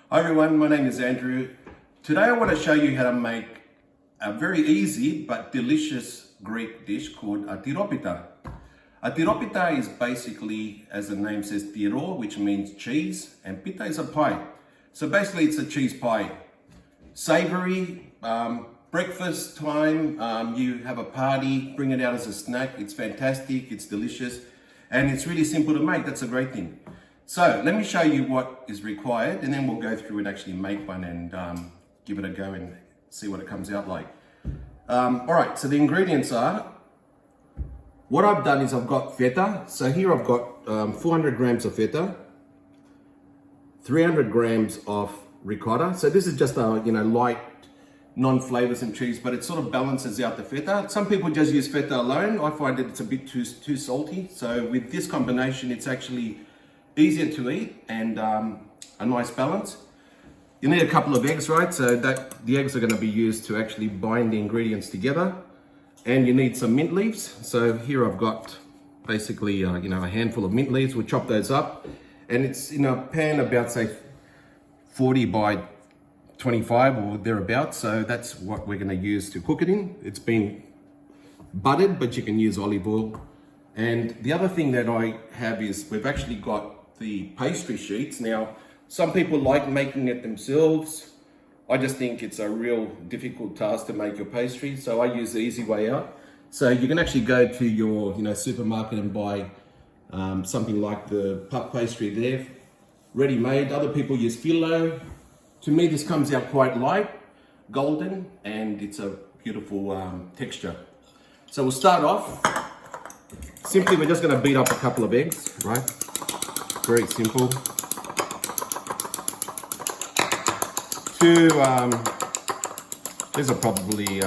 Hi everyone, my name is Andrew. Today I want to show you how to make a very easy but delicious Greek dish called a tiropita. A tiropita is basically, as the name says, tiro, which means cheese, and pita is a pie. So basically it's a cheese pie. Savory, breakfast time, you have a party, bring it out as a snack. It's fantastic, it's delicious, and it's really simple to make. That's a great thing. So let me show you what is required, and then we'll go through and actually make one and give it a go and see what it comes out like. All right, so the ingredients are, what I've done is I've got feta. So here I've got 400 grams of feta, 300 grams of ricotta. So this is just a light non-flavors and cheese, but it sort of balances out the feta. Some people just use feta alone. I find that it's a bit too salty. So with this combination, it's actually easier to eat and a nice balance. You need a couple of eggs, right? So that the eggs are going to be used to actually bind the ingredients together. And you need some mint leaves. So here I've got basically a handful of mint leaves. We'll chop those up, and it's in a pan about say 40 by 25 or thereabouts. So that's what we're going to use to cook it in. It's been buttered, but you can use olive oil. And the other thing that I have is we've actually got the pastry sheets. Now, some people like making it themselves. I just think it's a real difficult task to make your pastry, so I use the easy way out. So you can actually go to your supermarket and buy something like the puff pastry there, ready made. Other people use phyllo. To me, this comes out quite light, golden, and it's a beautiful texture. So we'll start off. Simply, we're just going to beat up a couple of eggs, right? Very simple. These are probably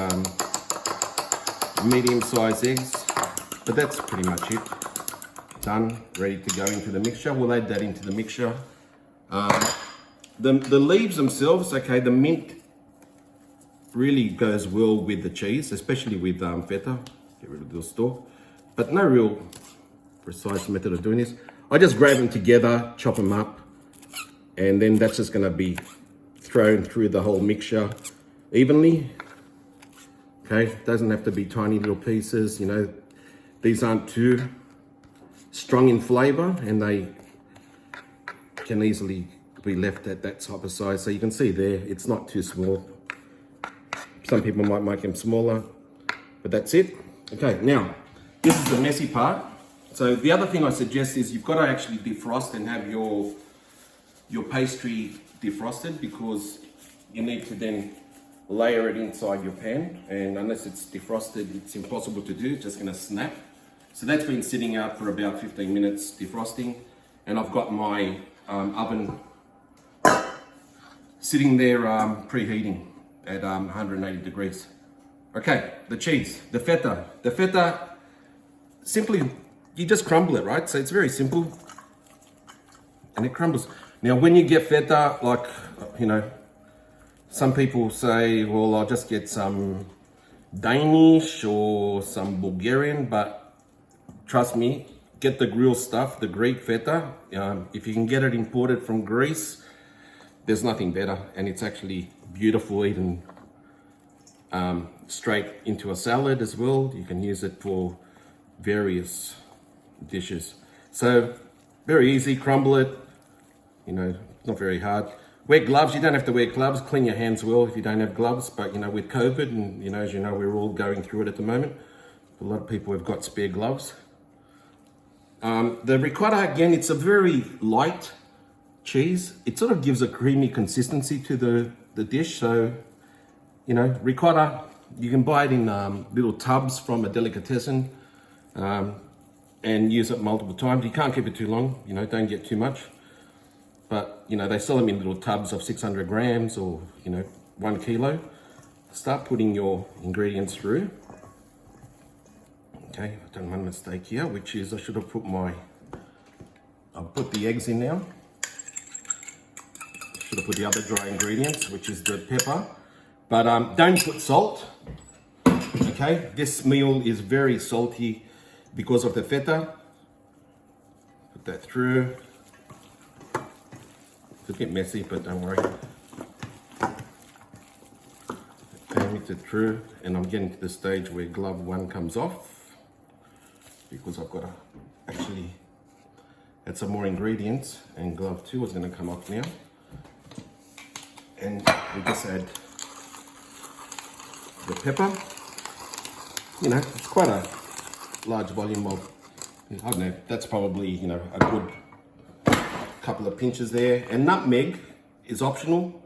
medium-sized eggs, but that's pretty much it. Done, ready to go into the mixture. We'll add that into the mixture. The leaves themselves, okay, the mint really goes well with the cheese, especially with feta. Get rid of the stalk. But no real precise method of doing this. I just grab them together, chop them up, and then that's just gonna be thrown through the whole mixture evenly. Okay, doesn't have to be tiny little pieces, these aren't too strong in flavor, and they can easily be left at that type of size. So you can see there, it's not too small. Some people might make them smaller, but that's it. Okay, now, this is the messy part. So the other thing I suggest is you've got to actually defrost and have your pastry defrosted, because you need to then layer it inside your pan, and unless it's defrosted, it's impossible to do. It's just going to snap. So that's been sitting out for about 15 minutes defrosting, and I've got my oven sitting there preheating at 180 degrees. Okay, the cheese, the feta, simply you just crumble it, right? So it's very simple, and it crumbles. Now, when you get feta, like, some people say, well, I'll just get some Danish or some Bulgarian, but trust me, get the real stuff, the Greek feta. If you can get it imported from Greece, there's nothing better, and it's actually beautiful eaten straight into a salad as well. You can use it for various dishes. So very easy, crumble it, not very hard. Wear gloves. You don't have to wear gloves. Clean your hands well if you don't have gloves, but with COVID, and as you know, we're all going through it at the moment. A lot of people have got spare gloves. The ricotta, again, it's a very light cheese. It sort of gives a creamy consistency to the dish. So ricotta, you can buy it in little tubs from a delicatessen, and use it multiple times. You can't keep it too long, don't get too much. But, they sell them in little tubs of 600 grams or, 1 kilo. Start putting your ingredients through. Okay, I've done one mistake here, which is I should have I'll put the eggs in now. Should have put the other dry ingredients, which is the pepper. But don't put salt. Okay, this meal is very salty because of the feta. Put that through. It's a bit messy, but don't worry. Okay, mix it through, and I'm getting to the stage where glove 1 comes off because I've got to actually add some more ingredients, and glove 2 is going to come off now. And we just add the pepper. You know, it's quite a large volume of, I don't know, that's probably, you know, a good couple of pinches there. And nutmeg is optional.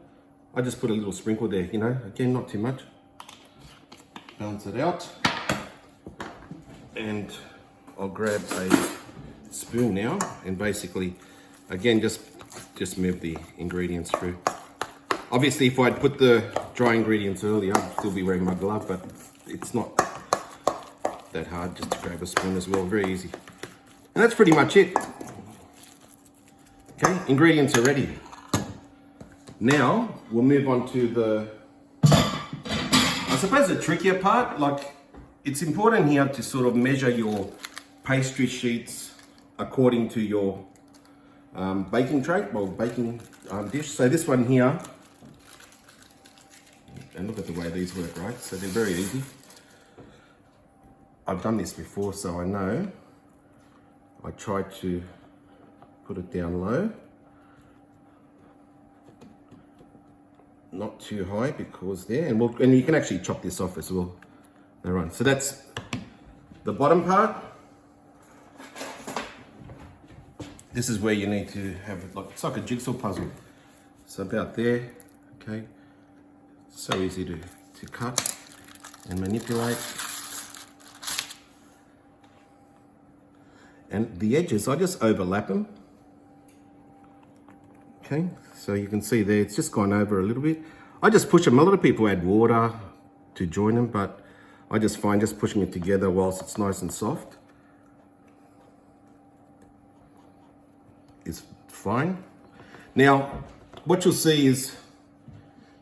I just put a little sprinkle there, you know, again, not too much. Balance it out. And I'll grab a spoon now and basically, again, just move the ingredients through. Obviously, if I'd put the dry ingredients earlier, I'd still be wearing my glove, but it's not that hard just to grab a spoon as well, very easy. And that's pretty much it. Okay, ingredients are ready. Now, we'll move on to the, I suppose the trickier part. Like, it's important here to sort of measure your pastry sheets according to your baking tray, well, baking dish. So this one here, and look at the way these work, right? So they're very easy. I've done this before, so I know. I try to put it down low. Not too high because there, and you can actually chop this off as well. All right, so that's the bottom part. This is where you need to have it, like, it's like a jigsaw puzzle. So about there, okay. So easy to cut and manipulate. And the edges, I just overlap them. Okay, so you can see there, it's just gone over a little bit. I just push them. A lot of people add water to join them, but I just find just pushing it together whilst it's nice and soft is fine. Now, what you'll see is,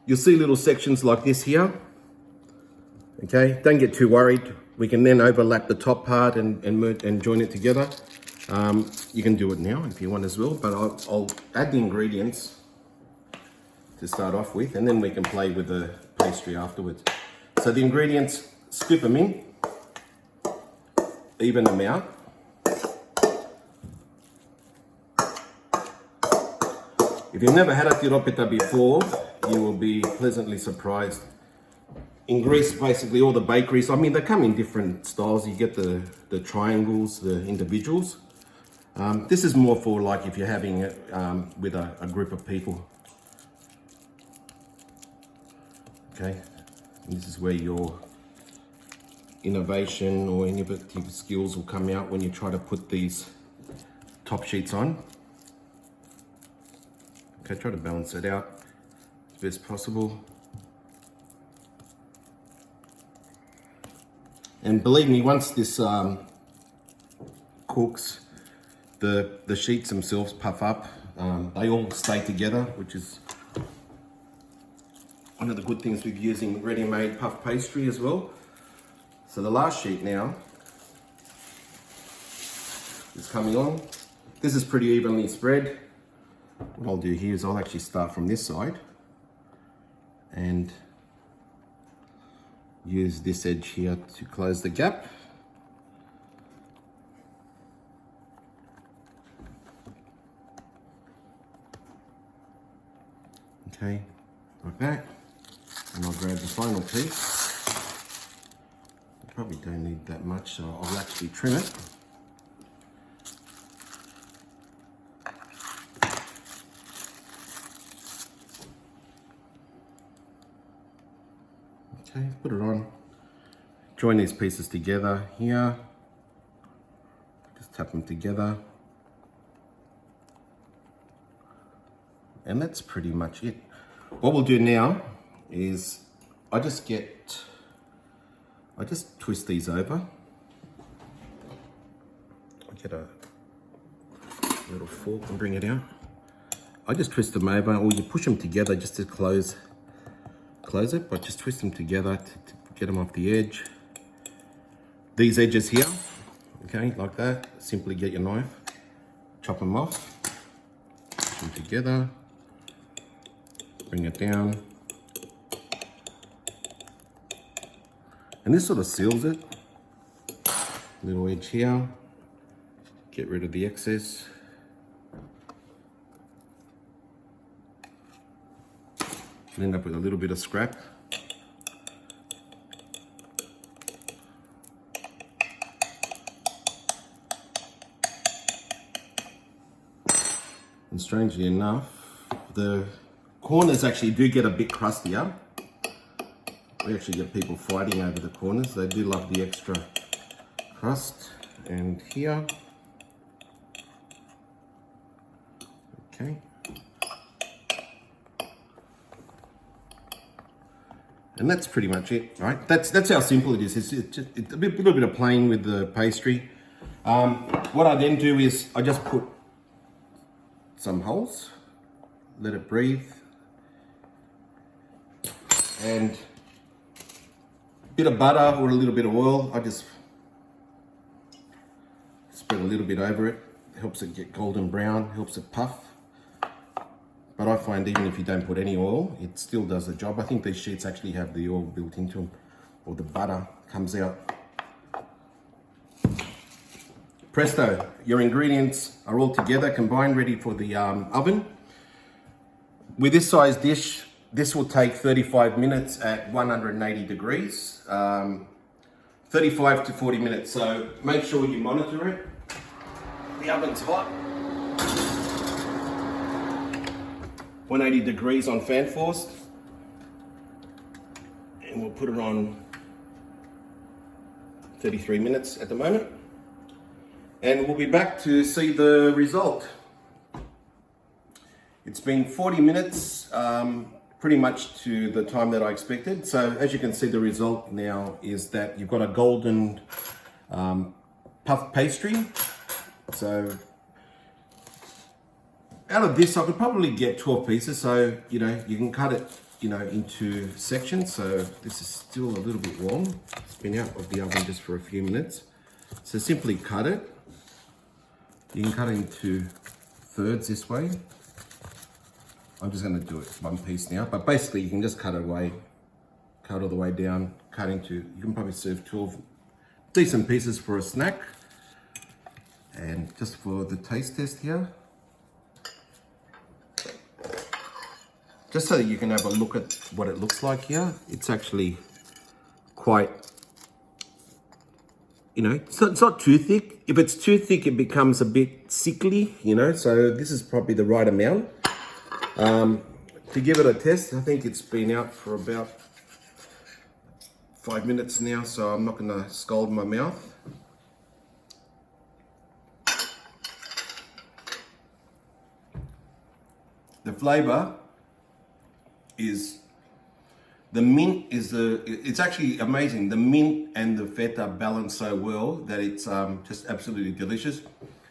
you'll see little sections like this here. Okay, don't get too worried. We can then overlap the top part and join it together. You can do it now if you want as well, but I'll add the ingredients to start off with, and then we can play with the pastry afterwards. So the ingredients, scoop them in, even them out. If you've never had a tiropita before, you will be pleasantly surprised. In Greece, basically all the bakeries, I mean, they come in different styles. You get the triangles, the individuals. This is more for like if you're having it with a group of people. Okay, and this is where your innovation or innovative skills will come out when you try to put these top sheets on. Okay, try to balance it out as best possible. And believe me, once this cooks, the sheets themselves puff up. They all stay together, which is one of the good things with using ready-made puff pastry as well. So the last sheet now is coming on. This is pretty evenly spread. What I'll do here is I'll actually start from this side and use this edge here to close the gap. Okay, like that. And I'll grab the final piece. I probably don't need that much, so I'll actually trim it. Okay, put it on. Join these pieces together here. Just tap them together. And that's pretty much it. What we'll do now is I just twist these over. I get a little fork and bring it out. I just twist them over, or you push them together just to close it, but just twist them together to get them off the edge. These edges here, okay, like that. Simply get your knife, chop them off, push them together. bring it down. And this sort of seals it. Little edge here. Get rid of the excess. End up with a little bit of scrap. And strangely enough, the corners actually do get a bit crustier. We actually get people fighting over the corners. They do love the extra crust. And here. Okay. And that's pretty much it, right? That's how simple it is. It's just a little bit of playing with the pastry. What I then do is I just put some holes, let it breathe, and a bit of butter or a little bit of oil. I just spread a little bit over it. Helps it get golden brown, helps it puff. But I find even if you don't put any oil, it still does the job. I think these sheets actually have the oil built into them, or the butter comes out. Presto, your ingredients are all together, combined, ready for the oven. With this size dish, this will take 35 minutes at 180 degrees, 35 to 40 minutes. So make sure you monitor it. The oven's hot. 180 degrees on fan forced, and we'll put it on 33 minutes at the moment, and we'll be back to see the result. It's been 40 minutes, pretty much to the time that I expected. So as you can see, the result now is that you've got a golden puff pastry. So out of this, I could probably get 12 pieces. So, you know, you can cut it, you know, into sections. So this is still a little bit warm. It's been out of the oven just for a few minutes. So simply cut it. You can cut it into thirds this way. I'm just going to do it one piece now, but basically you can just cut it away, cut all the way down, cut into, you can probably serve 12 decent pieces for a snack. And just for the taste test here, just so that you can have a look at what it looks like here, it's actually quite, you know, it's not too thick. If it's too thick, it becomes a bit sickly, you know, so this is probably the right amount. To give it a test, I think it's been out for about 5 minutes now, so I'm not gonna scald my mouth. The flavor is, the mint is it's actually amazing. The mint and the feta balance so well that it's just absolutely delicious.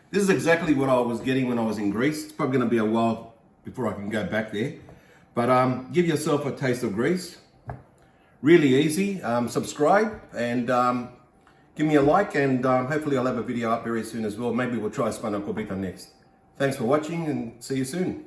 This is exactly what I was getting when I was in Greece. It's probably gonna be a while before I can go back there. But give yourself a taste of Greece. Really easy. Subscribe and give me a like, and hopefully I'll have a video up very soon as well. Maybe we'll try Tiropita next. Thanks for watching and see you soon.